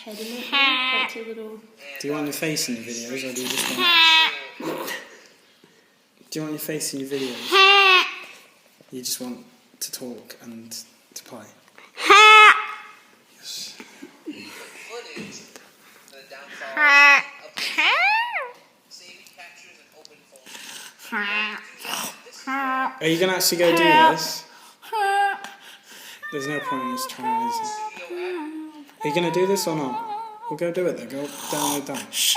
head in it, like your little... Do you want your face in your videos, or do you just want... Do you want your face in your videos? You just want to talk and to play? Yes. Are you going to actually go do this? There's no point in us trying, is there? Are you going to do this or not? We'll go do it then. Go download that.